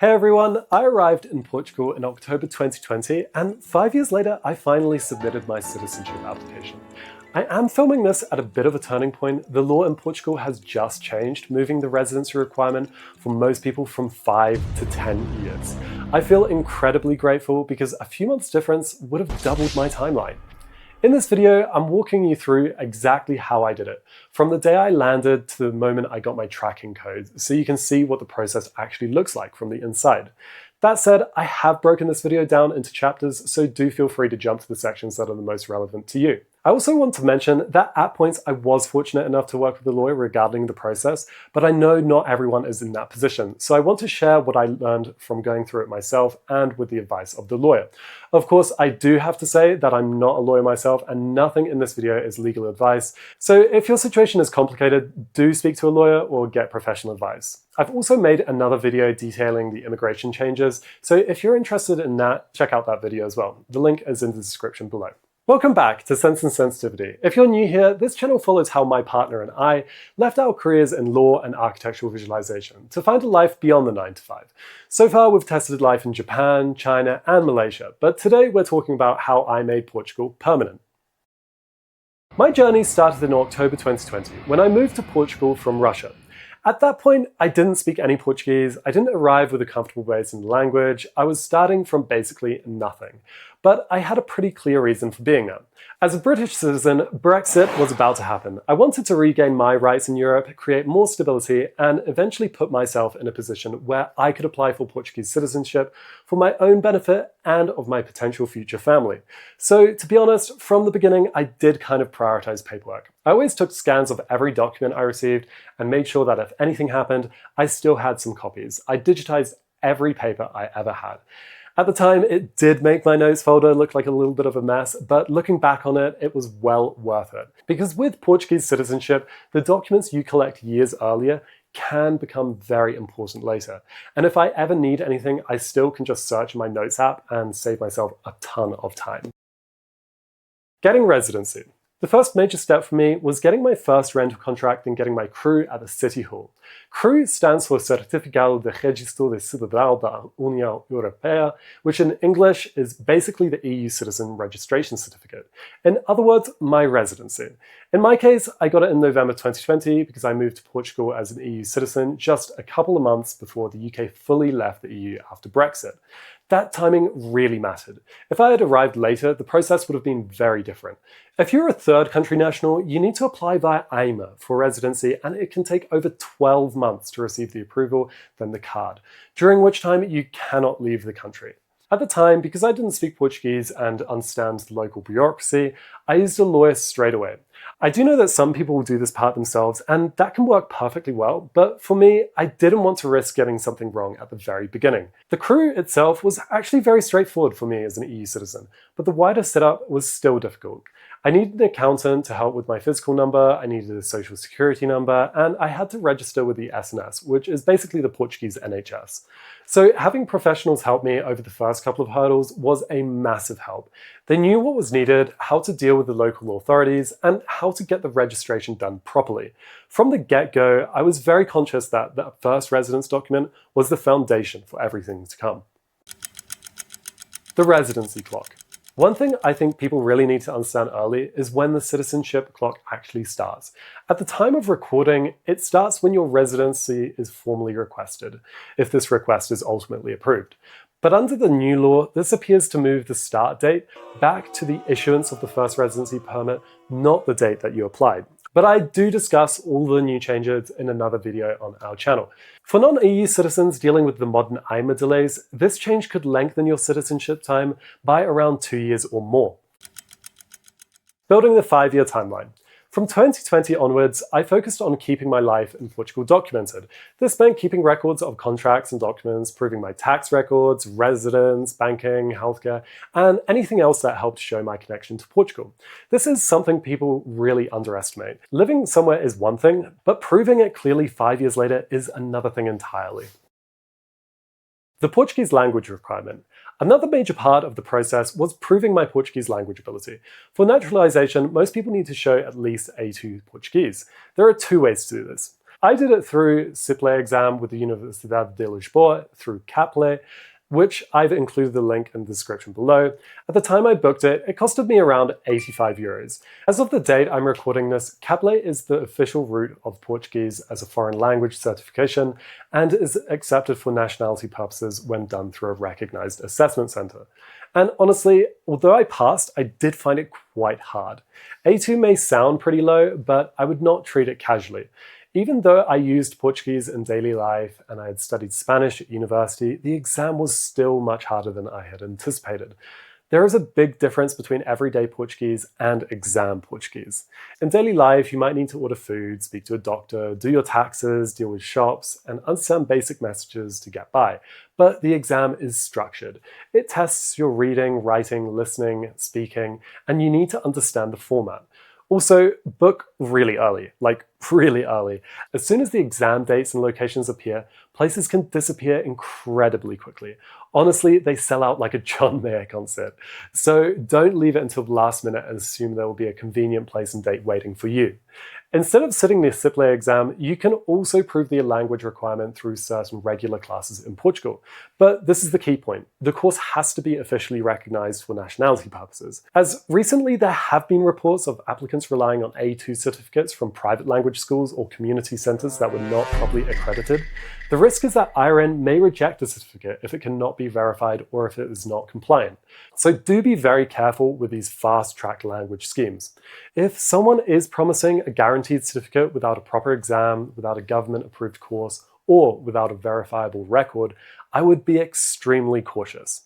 Hey everyone, I arrived in Portugal in October 2020, and 5 years later I finally submitted my citizenship application. I am filming this at a bit of a turning point. The law in Portugal has just changed, moving the residency requirement for most people from 5 to 10 years. I feel incredibly grateful because a few months difference would have doubled my timeline. In this video, I'm walking you through exactly how I did it, from the day I landed to the moment I got my tracking code, so you can see what the process actually looks like from the inside. That said, I have broken this video down into chapters, so do feel free to jump to the sections that are the most relevant to you. I also want to mention that at points I was fortunate enough to work with a lawyer regarding the process, but I know not everyone is in that position, so I want to share what I learned from going through it myself and with the advice of the lawyer. Of course, I do have to say that I'm not a lawyer myself and nothing in this video is legal advice, so if your situation is complicated, do speak to a lawyer or get professional advice. I've also made another video detailing the immigration changes, so if you're interested in that, check out that video as well. The link is in the description below. Welcome back to Sense and Sensitivity. If you're new here, this channel follows how my partner and I left our careers in law and architectural visualization to find a life beyond the 9 to 5. So far, we've tested life in Japan, China, and Malaysia, but today we're talking about how I made Portugal permanent. My journey started in October 2020 when I moved to Portugal from Russia. At that point, I didn't speak any Portuguese, I didn't arrive with a comfortable base in the language, I was starting from basically nothing. But I had a pretty clear reason for being there. As a British citizen, Brexit was about to happen. I wanted to regain my rights in Europe, create more stability, and eventually put myself in a position where I could apply for Portuguese citizenship for my own benefit and of my potential future family. So, to be honest, from the beginning, I did kind of prioritize paperwork. I always took scans of every document I received and made sure that if anything happened, I still had some copies. I digitized every paper I ever had. At the time, it did make my notes folder look like a little bit of a mess, but looking back on it, it was well worth it. Because with Portuguese citizenship, the documents you collect years earlier can become very important later. And if I ever need anything, I still can just search in my Notes app and save myself a ton of time. Getting residency. The first major step for me was getting my first rental contract and getting my CRUE at the City Hall. CRUE stands for Certificado de Registro de Cidadão da União Europeia, which in English is basically the EU Citizen Registration Certificate. In other words, my residency. In my case, I got it in November 2020 because I moved to Portugal as an EU citizen just a couple of months before the UK fully left the EU after Brexit. That timing really mattered. If I had arrived later, the process would have been very different. If you're a third country national, you need to apply via AIMA for residency, and it can take over 12 months to receive the approval, then the card, during which time you cannot leave the country. At the time, because I didn't speak Portuguese and understand the local bureaucracy, I used a lawyer straight away. I do know that some people will do this part themselves, and that can work perfectly well, but for me, I didn't want to risk getting something wrong at the very beginning. The CRUE itself was actually very straightforward for me as an EU citizen, but the wider setup was still difficult. I needed an accountant to help with my physical number, I needed a social security number, and I had to register with the SNS, which is basically the Portuguese NHS. So having professionals help me over the first couple of hurdles was a massive help. They knew what was needed, how to deal with the local authorities, and how to get the registration done properly. From the get-go, I was very conscious that the first residence document was the foundation for everything to come. The residency clock. One thing I think people really need to understand early is when the citizenship clock actually starts. At the time of recording, it starts when your residency is formally requested, if this request is ultimately approved. But under the new law, this appears to move the start date back to the issuance of the first residency permit, not the date that you applied. But I do discuss all the new changes in another video on our channel. For non-EU citizens dealing with the modern AIMA delays, this change could lengthen your citizenship time by around 2 years or more. Building the 5-year timeline. From 2020 onwards, I focused on keeping my life in Portugal documented. This meant keeping records of contracts and documents, proving my tax records, residence, banking, healthcare, and anything else that helped show my connection to Portugal. This is something people really underestimate. Living somewhere is one thing, but proving it clearly 5 years later is another thing entirely. The Portuguese language requirement. Another major part of the process was proving my Portuguese language ability. For naturalization, most people need to show at least A2 Portuguese. There are two ways to do this. I did it through CIPLE exam with the Universidade de Lisboa, through CIPLE, which I've included the link in the description below. At the time I booked it, it costed me around 85 euros. As of the date I'm recording this, CIPLE is the official route of Portuguese as a foreign language certification and is accepted for nationality purposes when done through a recognized assessment center. And honestly, although I passed, I did find it quite hard. A2 may sound pretty low, but I would not treat it casually. Even though I used Portuguese in daily life and I had studied Spanish at university, the exam was still much harder than I had anticipated. There is a big difference between everyday Portuguese and exam Portuguese. In daily life, you might need to order food, speak to a doctor, do your taxes, deal with shops, and understand basic messages to get by. But the exam is structured. It tests your reading, writing, listening, speaking, and you need to understand the format. Also, book really early, like really early. As soon as the exam dates and locations appear, places can disappear incredibly quickly. Honestly, they sell out like a John Mayer concert. So don't leave it until the last minute and assume there will be a convenient place and date waiting for you. Instead of sitting the CIPLE exam, you can also prove the language requirement through certain regular classes in Portugal. But this is the key point. The course has to be officially recognized for nationality purposes. As recently there have been reports of applicants relying on A2 certificates from private language schools or community centers that were not properly accredited. The risk is that IRN may reject a certificate if it cannot be verified or if it is not compliant. So do be very careful with these fast-track language schemes. If someone is promising a guaranteed certificate without a proper exam, without a government-approved course, or without a verifiable record, I would be extremely cautious.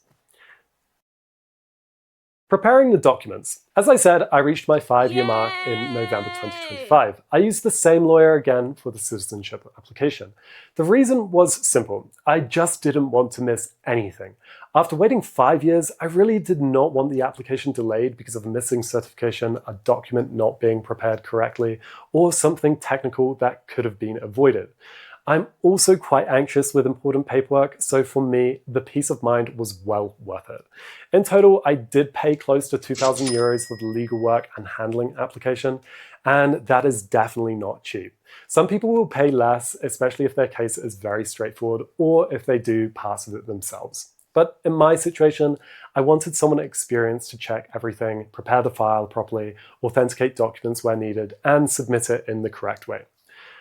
Preparing the documents. As I said, I reached my 5-year mark in November 2025. I used the same lawyer again for the citizenship application. The reason was simple. I just didn't want to miss anything. After waiting 5 years, I really did not want the application delayed because of a missing certification, a document not being prepared correctly, or something technical that could have been avoided. I'm also quite anxious with important paperwork, so for me, the peace of mind was well worth it. In total, I did pay close to 2,000 euros for the legal work and handling application, and that is definitely not cheap. Some people will pay less, especially if their case is very straightforward or if they do pass it themselves. But in my situation, I wanted someone experienced to check everything, prepare the file properly, authenticate documents where needed, and submit it in the correct way.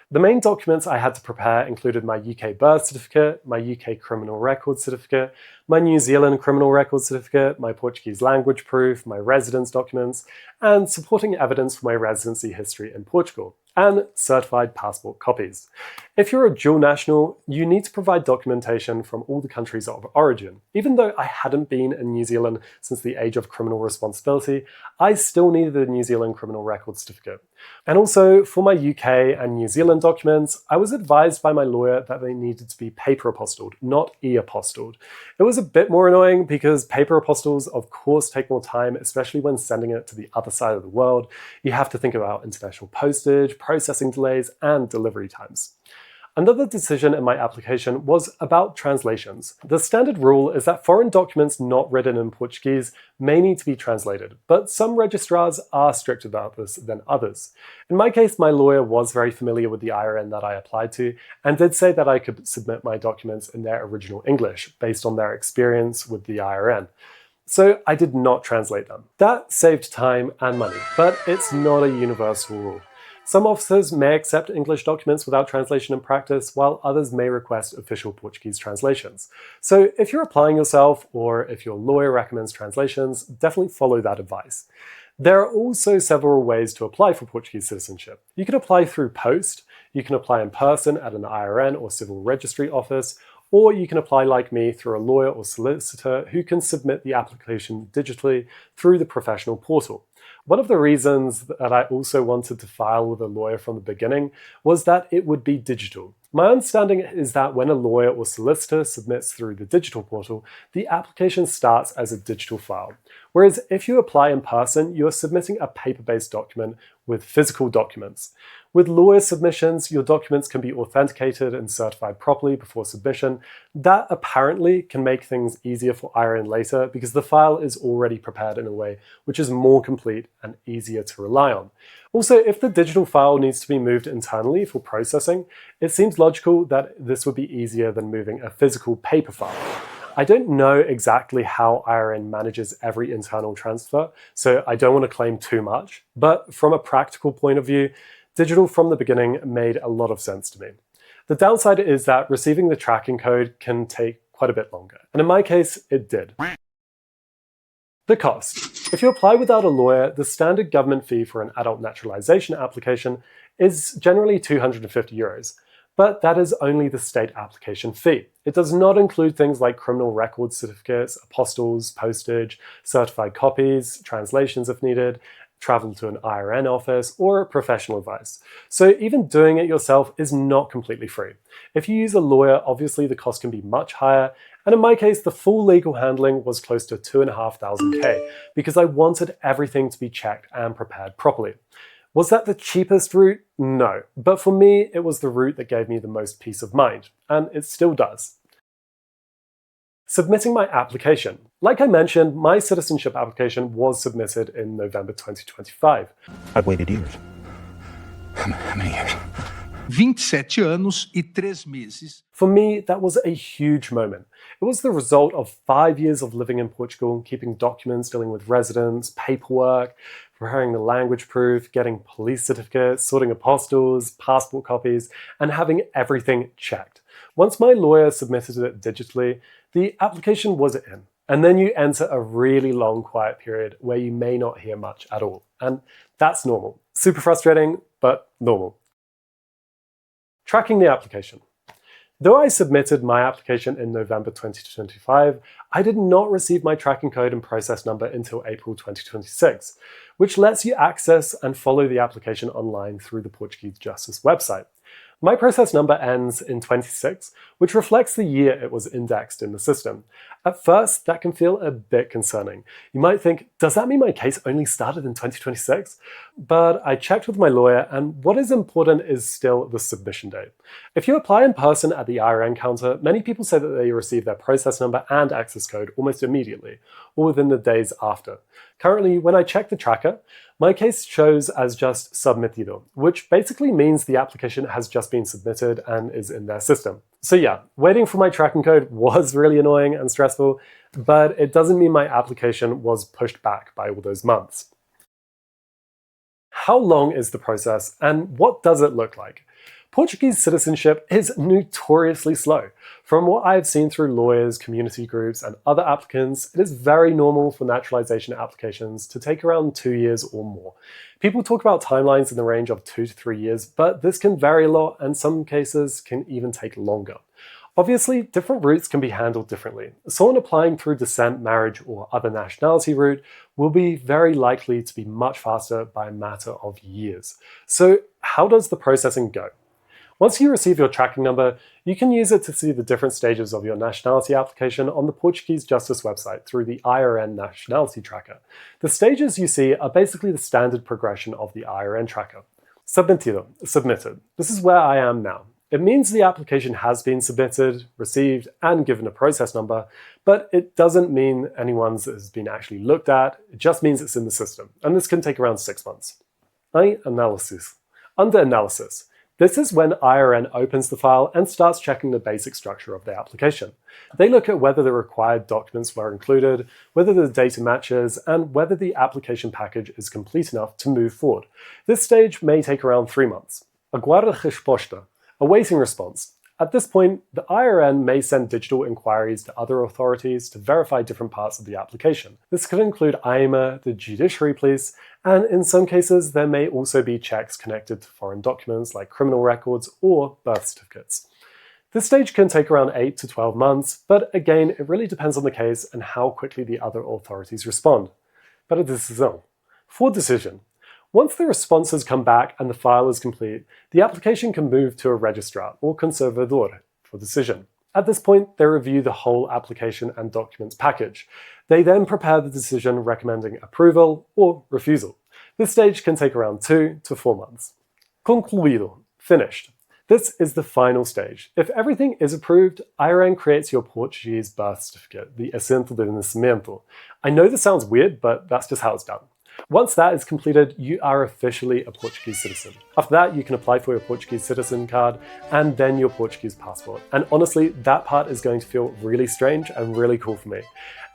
The main documents I had to prepare included my UK birth certificate, my UK criminal record certificate, my New Zealand criminal record certificate, my Portuguese language proof, my residence documents, and supporting evidence for my residency history in Portugal, and certified passport copies. If you're a dual national, you need to provide documentation from all the countries of origin. Even though I hadn't been in New Zealand since the age of criminal responsibility, I still needed the New Zealand criminal record certificate. And also, for my UK and New Zealand documents, I was advised by my lawyer that they needed to be paper apostilled, not e-apostilled. It was a bit more annoying because paper apostilles of course take more time, especially when sending it to the other side of the world. You have to think about international postage, processing delays, and delivery times. Another decision in my application was about translations. The standard rule is that foreign documents not written in Portuguese may need to be translated, but some registrars are stricter about this than others. In my case, my lawyer was very familiar with the IRN that I applied to and did say that I could submit my documents in their original English based on their experience with the IRN. So I did not translate them. That saved time and money, but it's not a universal rule. Some officers may accept English documents without translation in practice, while others may request official Portuguese translations. So if you're applying yourself, or if your lawyer recommends translations, definitely follow that advice. There are also several ways to apply for Portuguese citizenship. You can apply through post, you can apply in person at an IRN or civil registry office, or you can apply like me through a lawyer or solicitor who can submit the application digitally through the professional portal. One of the reasons that I also wanted to file with a lawyer from the beginning was that it would be digital. My understanding is that when a lawyer or solicitor submits through the digital portal, the application starts as a digital file. whereas if you apply in person, you're submitting a paper-based document with physical documents. With lawyer submissions, your documents can be authenticated and certified properly before submission. That apparently can make things easier for IRN later because the file is already prepared in a way which is more complete and easier to rely on. Also, if the digital file needs to be moved internally for processing, it seems logical that this would be easier than moving a physical paper file. I don't know exactly how IRN manages every internal transfer, so I don't want to claim too much, but from a practical point of view, digital from the beginning made a lot of sense to me. The downside is that receiving the tracking code can take quite a bit longer, and in my case, it did. The cost. If you apply without a lawyer, the standard government fee for an adult naturalization application is generally €250. But that is only the state application fee. It does not include things like criminal record certificates, apostils, postage, certified copies, translations if needed, travel to an IRN office, or professional advice. So even doing it yourself is not completely free. If you use a lawyer, obviously the cost can be much higher, and in my case, the full legal handling was close to $2,500 because I wanted everything to be checked and prepared properly. Was that the cheapest route? No, but for me, it was the route that gave me the most peace of mind, and it still does. Submitting my application. Like I mentioned, my citizenship application was submitted in November 2025. I've waited years. How many years? 27 anos e 3 meses. For me, that was a huge moment. It was the result of 5 years of living in Portugal, keeping documents, dealing with residents, paperwork, preparing the language proof, getting police certificates, sorting apostils, passport copies, and having everything checked. Once my lawyer submitted it digitally, the application was in. And then you enter a really long quiet period where you may not hear much at all. And that's normal. Super frustrating, but normal. Tracking the application. Though I submitted my application in November 2025, I did not receive my tracking code and process number until April 2026, which lets you access and follow the application online through the Portuguese Justice website. My process number ends in 26, which reflects the year it was indexed in the system. At first, that can feel a bit concerning. You might think, does that mean my case only started in 2026? But I checked with my lawyer, and what is important is still the submission date. If you apply in person at the IRN counter, many people say that they receive their process number and access code almost immediately, or within the days after. Currently, when I check the tracker, my case shows as just submitido, which basically means the application has just been submitted and is in their system. So yeah, waiting for my tracking code was really annoying and stressful, but it doesn't mean my application was pushed back by all those months. How long is the process, and what does it look like? Portuguese citizenship is notoriously slow. From what I've seen through lawyers, community groups, and other applicants, it is very normal for naturalization applications to take around 2 years or more. People talk about timelines in the range of 2 to 3 years, but this can vary a lot, and some cases can even take longer. Obviously, different routes can be handled differently. Someone applying through descent, marriage, or other nationality route will be very likely to be much faster by a matter of years. So how does the processing go? Once you receive your tracking number, you can use it to see the different stages of your nationality application on the Portuguese Justice website through the IRN Nationality Tracker. The stages you see are basically the standard progression of the IRN tracker. Submitido, submitted. This is where I am now. It means the application has been submitted, received, and given a process number, but it doesn't mean anyone's has been actually looked at. It just means it's in the system, and this can take around 6 months. Analysis. Under analysis. This is when IRN opens the file and starts checking the basic structure of the application. They look at whether the required documents were included, whether the data matches, and whether the application package is complete enough to move forward. This stage may take around 3 months. Aguarda resposta, awaiting response. At this point, the IRN may send digital inquiries to other authorities to verify different parts of the application. This could include AIMA, the judiciary police, and in some cases there may also be checks connected to foreign documents like criminal records or birth certificates. This stage can take around 8 to 12 months, but again, it really depends on the case and how quickly the other authorities respond. Para decisão. For decision. Once the responses come back and the file is complete, the application can move to a registrar or conservador for decision. At this point, they review the whole application and documents package. They then prepare the decision recommending approval or refusal. This stage can take around 2 to 4 months. Concluído, finished. This is the final stage. If everything is approved, IRN creates your Portuguese birth certificate, the Assento de Nascimento. I know this sounds weird, but that's just how it's done. Once that is completed, you are officially a Portuguese citizen. After that, you can apply for your Portuguese citizen card and then your Portuguese passport. And honestly, that part is going to feel really strange and really cool for me.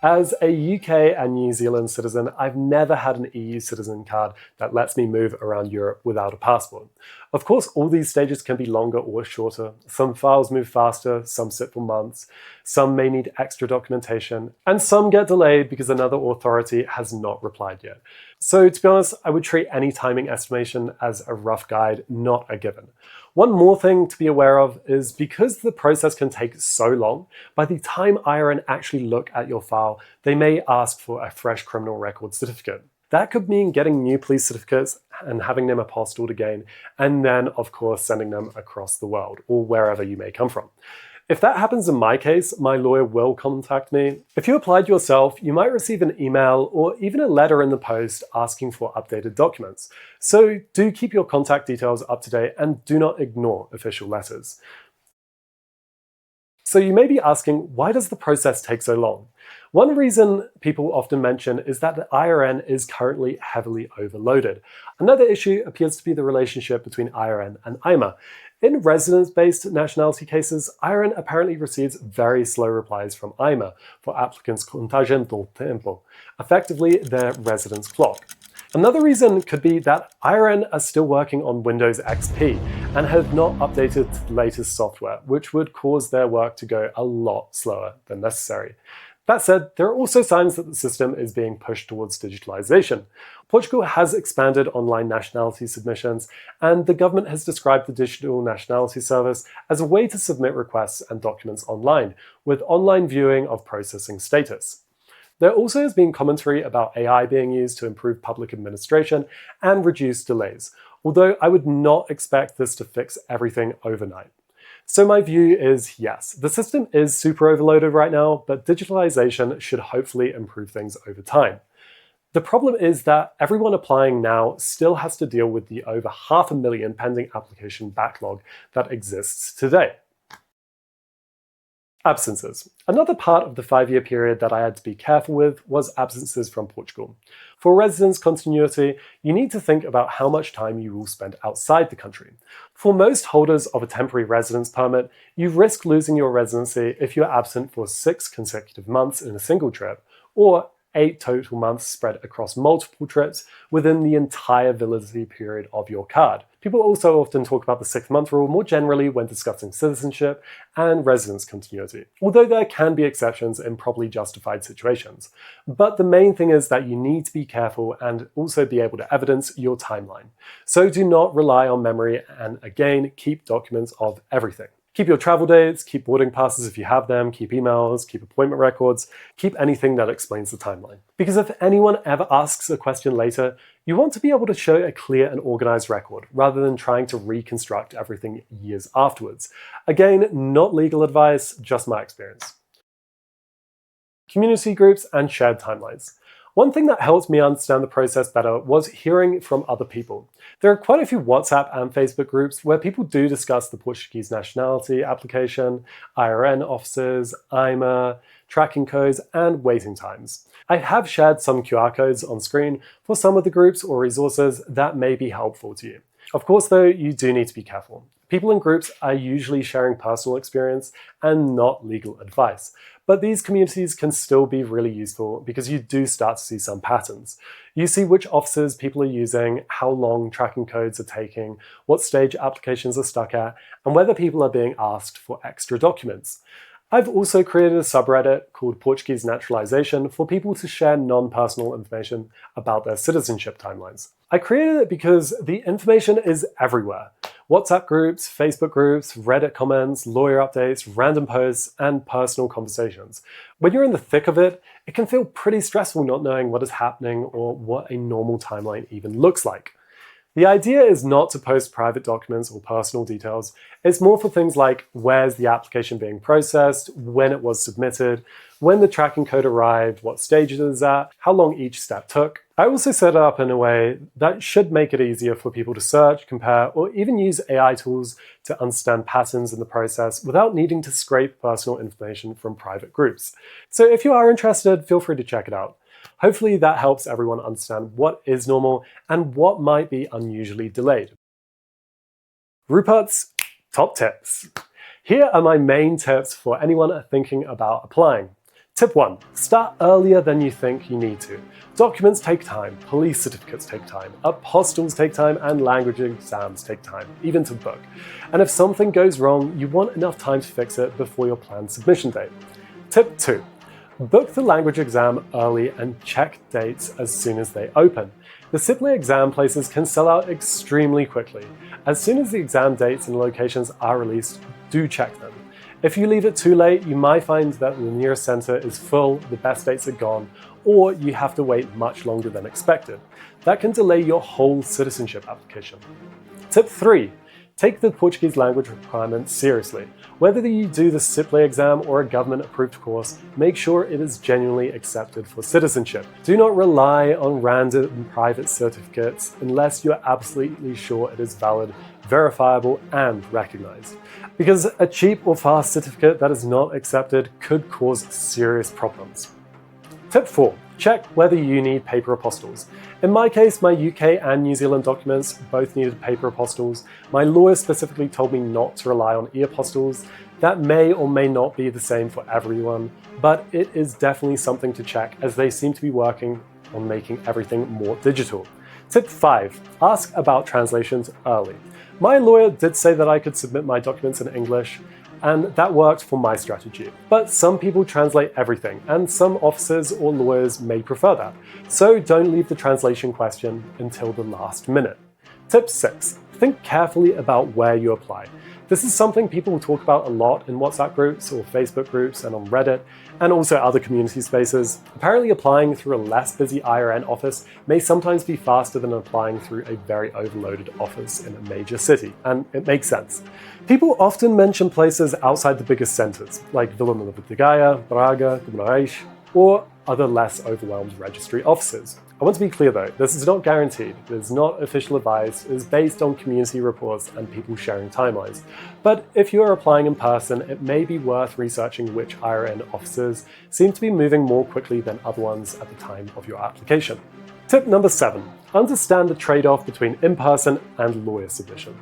As a UK and New Zealand citizen, I've never had an EU citizen card that lets me move around Europe without a passport. Of course, all these stages can be longer or shorter. Some files move faster, some sit for months, some may need extra documentation, and some get delayed because another authority has not replied yet. So to be honest, I would treat any timing estimation as a rough guide, not a given. One more thing to be aware of is because the process can take so long, by the time IRN actually look at your file, they may ask for a fresh criminal record certificate. That could mean getting new police certificates and having them apostilled again, and then of course sending them across the world or wherever you may come from. If that happens in my case, my lawyer will contact me. If you applied yourself, you might receive an email or even a letter in the post asking for updated documents. So do keep your contact details up to date and do not ignore official letters. So you may be asking, why does the process take so long? One reason people often mention is that the IRN is currently heavily overloaded. Another issue appears to be the relationship between IRN and AIMA. In residence-based nationality cases, IRN apparently receives very slow replies from AIMA for applicants' contagem do tempo, effectively their residence clock. Another reason could be that IRN are still working on Windows XP and have not updated to the latest software, which would cause their work to go a lot slower than necessary. That said, there are also signs that the system is being pushed towards digitalization. Portugal has expanded online nationality submissions, and the government has described the Digital Nationality Service as a way to submit requests and documents online, with online viewing of processing status. There also has been commentary about AI being used to improve public administration and reduce delays, although I would not expect this to fix everything overnight. So my view is yes, the system is super overloaded right now, but digitalization should hopefully improve things over time. The problem is that everyone applying now still has to deal with the over 500,000 pending application backlog that exists today. Absences. Another part of the 5-year period that I had to be careful with was absences from Portugal. For residence continuity, you need to think about how much time you will spend outside the country. For most holders of a temporary residence permit, you risk losing your residency if you are absent for 6 consecutive months in a single trip, or 8 total months spread across multiple trips within the entire validity period of your card. People also often talk about the 6-month rule more generally when discussing citizenship and residence continuity, although there can be exceptions in properly justified situations. But the main thing is that you need to be careful and also be able to evidence your timeline. So do not rely on memory, and again, keep documents of everything. Keep your travel dates, keep boarding passes if you have them, keep emails, keep appointment records, keep anything that explains the timeline. Because if anyone ever asks a question later, you want to be able to show a clear and organized record, rather than trying to reconstruct everything years afterwards. Again, not legal advice, just my experience. Community groups and shared timelines. One thing that helped me understand the process better was hearing from other people. There are quite a few WhatsApp and Facebook groups where people do discuss the Portuguese nationality application, IRN offices, AIMA, tracking codes, and waiting times. I have shared some QR codes on screen for some of the groups or resources that may be helpful to you. Of course, though, you do need to be careful. People in groups are usually sharing personal experience and not legal advice. But these communities can still be really useful because you do start to see some patterns. You see which offices people are using, how long tracking codes are taking, what stage applications are stuck at, and whether people are being asked for extra documents. I've also created a subreddit called Portuguese Naturalization for people to share non-personal information about their citizenship timelines. I created it because the information is everywhere. WhatsApp groups, Facebook groups, Reddit comments, lawyer updates, random posts, and personal conversations. When you're in the thick of it, it can feel pretty stressful not knowing what is happening or what a normal timeline even looks like. The idea is not to post private documents or personal details. It's more for things like where's the application being processed, when it was submitted, when the tracking code arrived, what stage it is at, how long each step took. I also set it up in a way that should make it easier for people to search, compare, or even use AI tools to understand patterns in the process without needing to scrape personal information from private groups. So if you are interested, feel free to check it out. Hopefully that helps everyone understand what is normal and what might be unusually delayed. Rupert's top tips. Here are my main tips for anyone thinking about applying. Tip 1. Start earlier than you think you need to. Documents take time, police certificates take time, apostils take time, and language exams take time, even to book. And if something goes wrong, you want enough time to fix it before your planned submission date. Tip 2. Book the language exam early and check dates as soon as they open. The CIPLE exam places can sell out extremely quickly. As soon as the exam dates and locations are released, do check them. If you leave it too late, you might find that the nearest centre is full, the best dates are gone, or you have to wait much longer than expected. That can delay your whole citizenship application. Tip 3. Take the Portuguese language requirements seriously. Whether you do the CIPLE exam or a government-approved course, make sure it is genuinely accepted for citizenship. Do not rely on random private certificates unless you are absolutely sure it is valid, verifiable, and recognized. Because a cheap or fast certificate that is not accepted could cause serious problems. Tip 4. Check whether you need paper apostils. In my case, my UK and New Zealand documents both needed paper apostils. My lawyer specifically told me not to rely on e-apostils. That may or may not be the same for everyone, but it is definitely something to check as they seem to be working on making everything more digital. Tip 5. Ask about translations early. My lawyer did say that I could submit my documents in English, and that worked for my strategy. But some people translate everything, and some officers or lawyers may prefer that. So don't leave the translation question until the last minute. Tip 6. Think carefully about where you apply. This is something people talk about a lot in WhatsApp groups or Facebook groups and on Reddit, and also other community spaces. Apparently applying through a less busy IRN office may sometimes be faster than applying through a very overloaded office in a major city, and it makes sense. People often mention places outside the biggest centres, like Vila Nova de Gaia, Braga, Guimarães, or other less overwhelmed registry offices. I want to be clear though, this is not guaranteed, it is not official advice, it is based on community reports and people sharing timelines. But if you are applying in person, it may be worth researching which IRN offices seem to be moving more quickly than other ones at the time of your application. Tip number 7. Understand the trade-off between in-person and lawyer submission.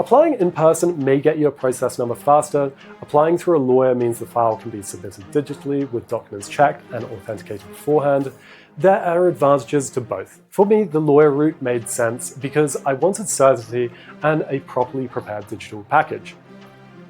Applying in person may get you a process number faster. Applying through a lawyer means the file can be submitted digitally with documents checked and authenticated beforehand. There are advantages to both. For me, the lawyer route made sense because I wanted certainty and a properly prepared digital package.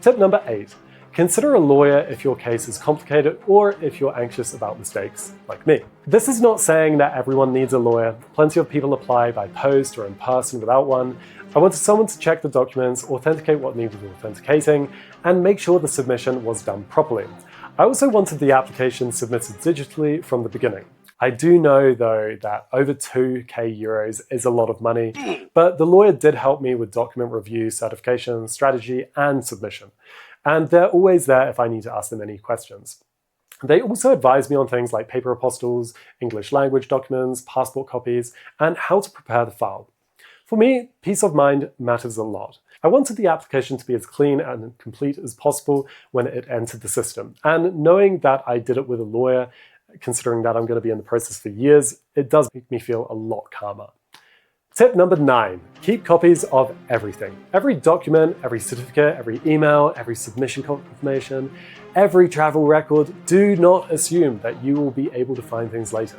Tip number 8. Consider a lawyer if your case is complicated or if you're anxious about mistakes, like me. This is not saying that everyone needs a lawyer. Plenty of people apply by post or in person without one. I wanted someone to check the documents, authenticate what needed authenticating, and make sure the submission was done properly. I also wanted the application submitted digitally from the beginning. I do know, though, that over 2k euros is a lot of money, but the lawyer did help me with document review, certification, strategy, and submission. And they're always there if I need to ask them any questions. They also advise me on things like paper apostils, English language documents, passport copies, and how to prepare the file. For me, peace of mind matters a lot. I wanted the application to be as clean and complete as possible when it entered the system. And knowing that I did it with a lawyer, considering that I'm going to be in the process for years, it does make me feel a lot calmer. Tip number 9, keep copies of everything. Every document, every certificate, every email, every submission confirmation, every travel record. Do not assume that you will be able to find things later.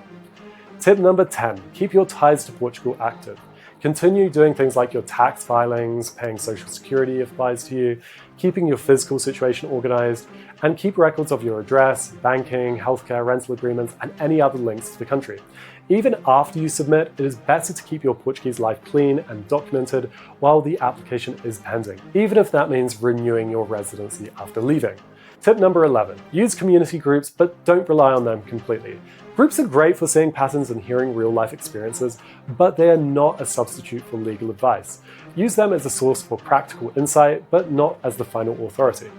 Tip number 10, keep your ties to Portugal active. Continue doing things like your tax filings, paying social security if it applies to you, keeping your physical situation organized, and keep records of your address, banking, healthcare, rental agreements, and any other links to the country. Even after you submit, it is better to keep your Portuguese life clean and documented while the application is pending, even if that means renewing your residency after leaving. Tip number 11, use community groups, but don't rely on them completely. Groups are great for seeing patterns and hearing real-life experiences, but they are not a substitute for legal advice. Use them as a source for practical insight, but not as the final authority.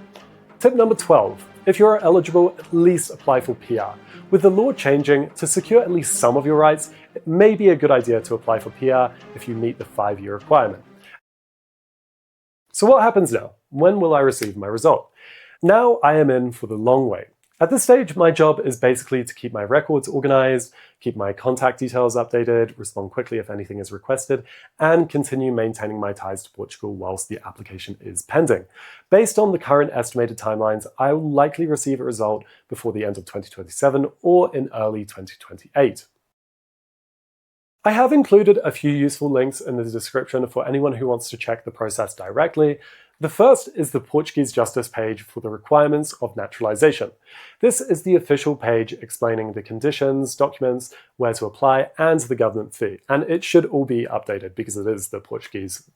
Tip number 12, if you are eligible, at least apply for PR. With the law changing, to secure at least some of your rights, it may be a good idea to apply for PR if you meet the 5-year requirement. So what happens now? When will I receive my result? Now I am in for the long wait. At this stage, my job is basically to keep my records organized, keep my contact details updated, respond quickly if anything is requested, and continue maintaining my ties to Portugal whilst the application is pending. Based on the current estimated timelines, I will likely receive a result before the end of 2027 or in early 2028. I have included a few useful links in the description for anyone who wants to check the process directly. The first is the Portuguese Justice page for the requirements of naturalization. This is the official page explaining the conditions, documents, where to apply, and the government fee. And it should all be updated because it is the Portuguese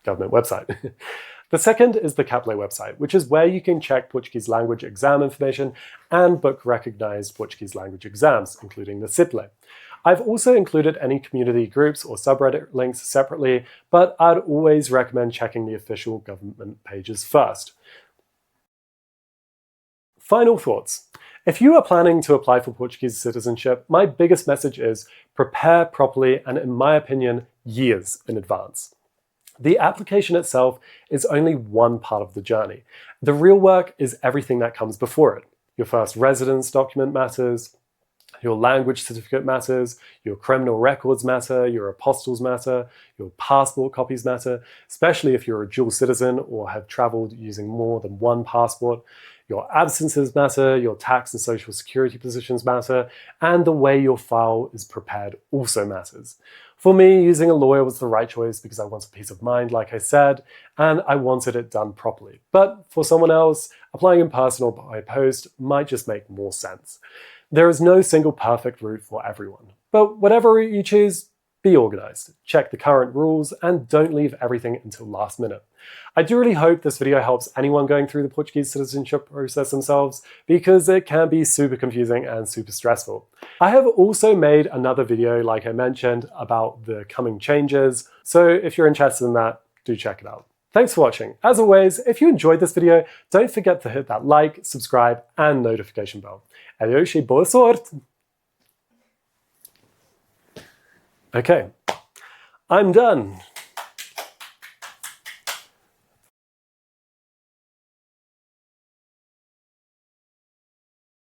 government website. The second is the CIPLE website, which is where you can check Portuguese language exam information and book recognized Portuguese language exams, including the CIPLE. I've also included any community groups or subreddit links separately, but I'd always recommend checking the official government pages first. Final thoughts. If you are planning to apply for Portuguese citizenship, my biggest message is prepare properly and, in my opinion, years in advance. The application itself is only one part of the journey. The real work is everything that comes before it. Your first residence document matters, your language certificate matters, your criminal records matter, your apostils matter, your passport copies matter, especially if you're a dual citizen or have traveled using more than one passport. Your absences matter, your tax and social security positions matter, and the way your file is prepared also matters. For me, using a lawyer was the right choice because I wanted peace of mind, like I said, and I wanted it done properly. But for someone else, applying in person or by post might just make more sense. There is no single perfect route for everyone. But whatever route you choose, be organized, check the current rules, and don't leave everything until last minute. I do really hope this video helps anyone going through the Portuguese citizenship process themselves, because it can be super confusing and super stressful. I have also made another video, like I mentioned, about the coming changes, so if you're interested in that, do check it out. Thanks for watching. As always, if you enjoyed this video, don't forget to hit that like, subscribe, and notification bell. Adeus e boa sorte! Okay, I'm done.